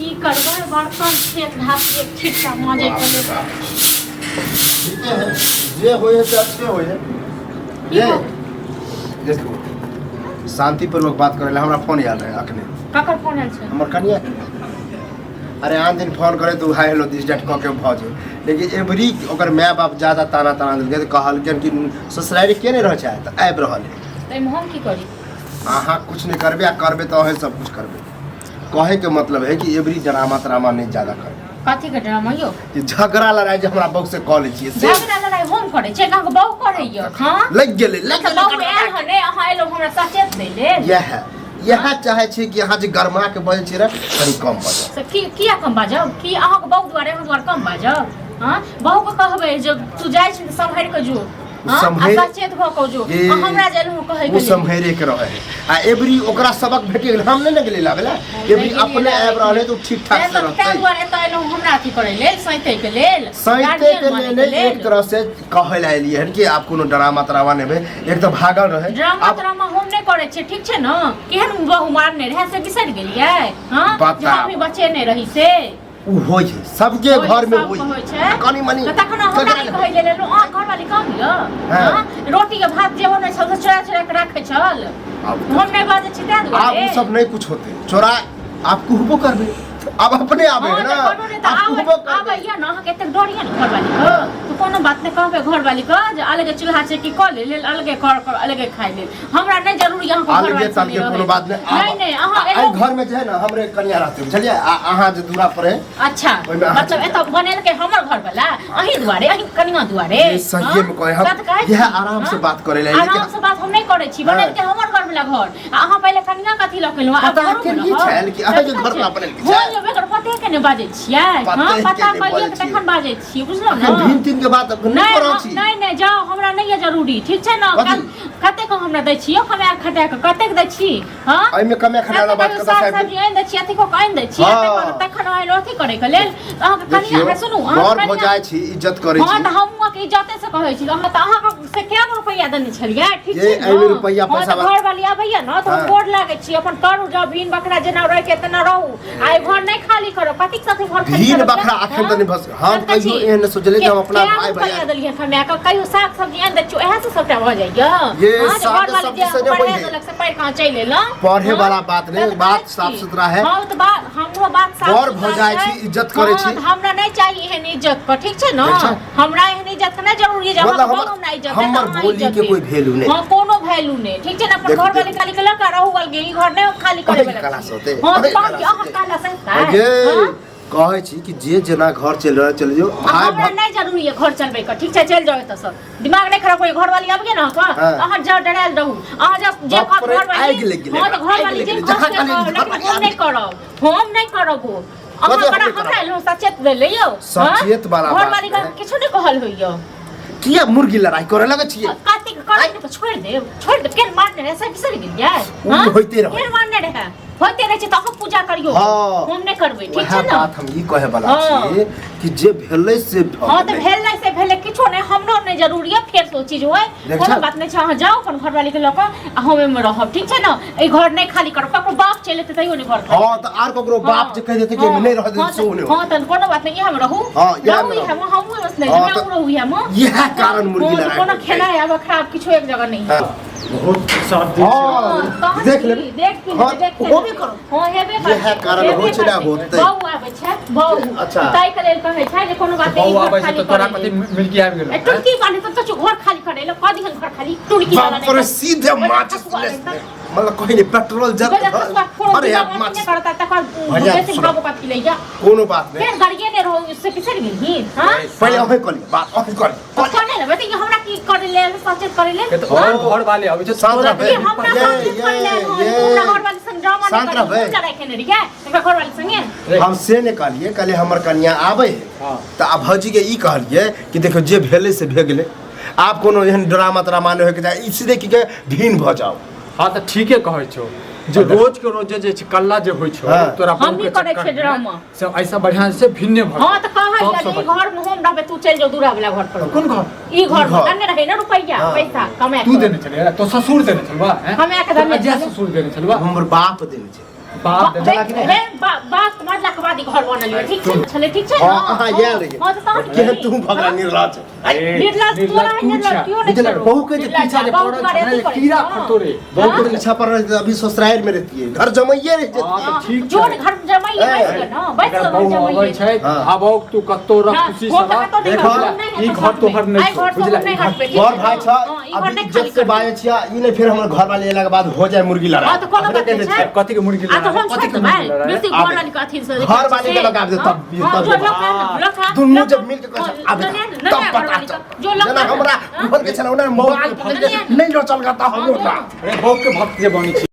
की करबै बर्तन खेत घास के छिट्टा माजे के ठीक है जे होय है से अच्छे होय है ये देखो शांतिपूर्वक बात करे हमरा फोन याद है अखने ककर फोन आयल छै हमर कनिया अरे आन दिन फोन करे तो हाय हेलो दिस डेट क के भज लेकिन एवरी ओकर माय बाप ज्यादा ताना दिलके कहलकन कि ससुरारी के नहीं रह छै त आबि रहल है तै हम की करी अहाँ कुछ नहीं करबे करबे तो अहे सब कुछ करबे कहे के मतलब है कि एवरी ड्रामा नहीं ज्यादा कर कथी के ड्रामा यो कि झगड़ा लड़ाई जे हमरा बहू से कह ले छिए से झगड़ा लड़ाई हम करे छै गांव के बहू करे यो हां लग गेले बहू आयल हने अहाँ एलो हमरा सचेत दै ले यह चाहे छी कि अहाँ जे गरमा के बजे छी रे कनी कम बजे से किया कम बाजब कि अहाँ के बहू द्वारे हम द्वारे कम बाजब हां बहू के कहबै जब तू जाय छी त संभर के जो सचेत भ के जो हमरा जेलहु कहै के संभरे के रहे आ एवरी ओकरा सबक भेट गेल हम नहीं गेले लागला एवरी अपने आब रहले तो ठीक ठाक से रहते तै द्वारे त एलो हमरा अथी करे लेल सैते के लेल एक तरह से कहै ला एलिए हन कि आप कोनो ड्रामा नहीं बे एक तो भागल रहे ड्रामा हम नहीं करे छै ठीक छै न केहन बहू मारने रहे से बिसर गेलिए हां जो हम बचे नहीं रही से उ होय छै सबके घर में होय छै कनी मनी त तखन हमरा ई कहै ले लो घर वाली काम य हां रोटी के भात जे होने सब चोरा के रखे छल हम नहीं बाजे छी दे दो आप सब नहीं कुछ होते चोरा आप कुहबो करबे अब अपने आबे है ना आप कुहबो आबे या ना केते डरिया न घर वाली को तो कोनो बात नहीं कहबे घर वाली को जे अलगे चूल्हा छै कि क ले अलगे कर अलगे खाइ ले हमरा नहीं जरूरी यहां को घर वाली अलगे कोनो बात नहीं नहीं अहाँ घर में जे है ना हमरे कन्या रहते बुझलिए अहाँ जे दूरा पर है अच्छा मतलब एत बनेल के हमर घर वाला अही दुआरे अही कन्या दुआरे सही में कहे हम यह आराम से बात करे ले आराम से बात हम नहीं करे छी बनेल के हमर घर वाला घर अहाँ पहले कन्या कथि लकेलु अब के नहीं छैल कि अहाँ जे घर वाला बनेल के हो बेकर पते के ने बाजे छियै हां पता करिए के तखन बाजे छी बुझलो न दिन दिन के बात नहीं करै छी नहीं जाओ हमरा नहीं है जरूरी ठीक छै न कते को हमरा दै छियो कमे खटा के कते के दै छी हां एहि में कमे खटा वाला बात कत साहब सब्जी आइन दै छी अथी को आइन दै छी तखन आइन अथी करे के लेल अहाँ के कनिया सुनू घर हो जाय छी इज्जत करे छी हां त हम के इज्जते से कहै छी अहाँ त अहाँ से क्या रुपया देने छलिए ठीक छै ये एहि रुपया पैसा घर वाली आबैया न तो कोड लागे छी अपन करू जब बीन बकरा जेना रह के तना रहू आइ घर नहीं खाली करो कथि साथे घर खाली बीन बकरा आखन त नहीं बस हम कहियो एहन सोचले जे हम अपना भाई भैया देलिए हमरा के कहियो साग सब्जी आन दै छी एहे से सबटा भ जाइया ये साग सब्जी से नहीं होई अलग से पैर कहां चले ल पढ़े वाला बात नहीं बात साफ सुथरा है हां तो बात हमरो बात साफ और भ जाय छी इज्जत करे छी हमरा नहीं चाहिए एहन इज्जत पर ठीक छै न हमरा एहन इज्जत के नहीं जरूरी है जब हम नहीं इज्जत हमर बोली के कोई वैल्यू नहीं हां कोनो वैल्यू नहीं ठीक छै न अपन घर वाली खाली के लका रहू वाल ई घर नहीं खाली करे वाला कला सोते हां तो अहाँ काला सही कहै छी कि जे जना घर चल रहा चल जो हमरा नहीं जरूरी है घर चलबे का ठीक छै चल जाओ त सब दिमाग नहीं खराब होई घर वाली आबगे न अहाँ जा डराल रहू अहाँ जब जे घर वाली हां तो घर वाली जे नहीं करब हमरा लो सचेत दे लियो सचेत वाला घर वाली का किछु नहीं कहल होइयो किया मुर्गी लड़ाई करे लगे छिए काती करे तो छोड़ दे के मारने रे सब बिसर गेल यार हां होइते रहे के मारने रे होइते रहे त हम पूजा करियो हम नहीं करबै ठीक छै न बात हम ई कहे वाला छी कि जे भेलै से हां त भेलै से भेलै किछो नहीं हमरो नहीं जरूरी है फेर सो चीज होय कोनो बात नहीं छै अहाँ जाओ अपन घर वाली के लक हम में रहब ठीक छै न ए घर नहीं खाली करब ककरो बाप चले त तइयो नहीं घर हां त आर ककरो बाप जे कह देते कि नहीं रह दे सो नहीं हां त कोनो बात नहीं हम रहू हां हम बस नहीं हम रहू हम यह कारण मुर्गी लड़ाई कोनो खेला है अब खराब किछो एक जगह नहीं है बहुत साथ देख ले देख होबे करो हां हेबे कर यह कारण हो छै ना होतै बहु आबै छै बहु अच्छा तै के लेल कहै छै जे कोनो बात नहीं आबै छै त तोरा कथि मिलकी आबि गेल टुलकी बाने त घर खाली करे ल कदी घर खाली टुलकी वाला नहीं पर सीधे माच मतलब कहीं नहीं पेट्रोल जब अरे यार माच करता त जैसे भागो का पी ले जा कोनो बात नहीं फिर गाड़िए ने रहो इससे पिछड़ गेली हां पहले अबे करी बात अबे करी कोने ले बते हमरा की करे ले सचेत करे ले तो घर वाले अभी तो शांत रहे हमरा सचेत करे ले हमरा घर वाले संग ड्रामा नहीं करे चला के नहीं क्या घर वाले संगे हम से ने कहलिए कल हमर कन्या आबे है त अब भौजी के ई कहलिए कि देखो जे भेले से भे गेले आप कोनो एहन ड्रामा नहीं होय के जाय इसलिए कि के ढीन भ जाओ हां त ठीके कहै छौ जो रोज के रोज जे कल्ला जे होय छौ तोरा हम भी करे छै ड्रामा से ऐसा बढ़िया से भिन्ने भ हां त कहै या घर में हम रहबे तू चल जो दूरा वाला घर पर कौन घर ई घर में कन्ने रहे ना रुपया पैसा कमाए तू देने चले तो ससुर देने चलबा हमें के देने ससुर देने चलबा हमर बाप देने छै बाप देला कि नहीं बात मतलब के बाद खाली घर बनल ठीक छै छले ठीक छै हां अहाँ याद रहिए हां त तहन केहन तू भगला निर्लज निर्लज तोरा है निर्लज क्यों नहीं बहू के पीछा जे पड़ल कीड़ा फटोरे बहुत पीछा पड़ रहे अभी ससुराल में रहती है घर जमाइए रह ठीक जोन घर जमाई बैस के ना बैस के घर जमाई छै आब तू कत्तो रख खुशी सला देखो ई घर तोहर नहीं छौ बुझला घर भाई छ अभी जब से बाजे छिया ई नहीं फिर हमर घर वाले एला के बाद हो जाए मुर्गी लड़ा हां तो कोनो बात नहीं छै कथि के मुर्गी आ तो हम छै भाई बेसी घर वाली कथि से घर वाले के लगा दे तब दुनु जब मिल के आबे तब पता जो जना हमरा ऊपर के छला मोबाइल नहीं चल गाता हम लोग अरे बहुत के भक्त जे बनी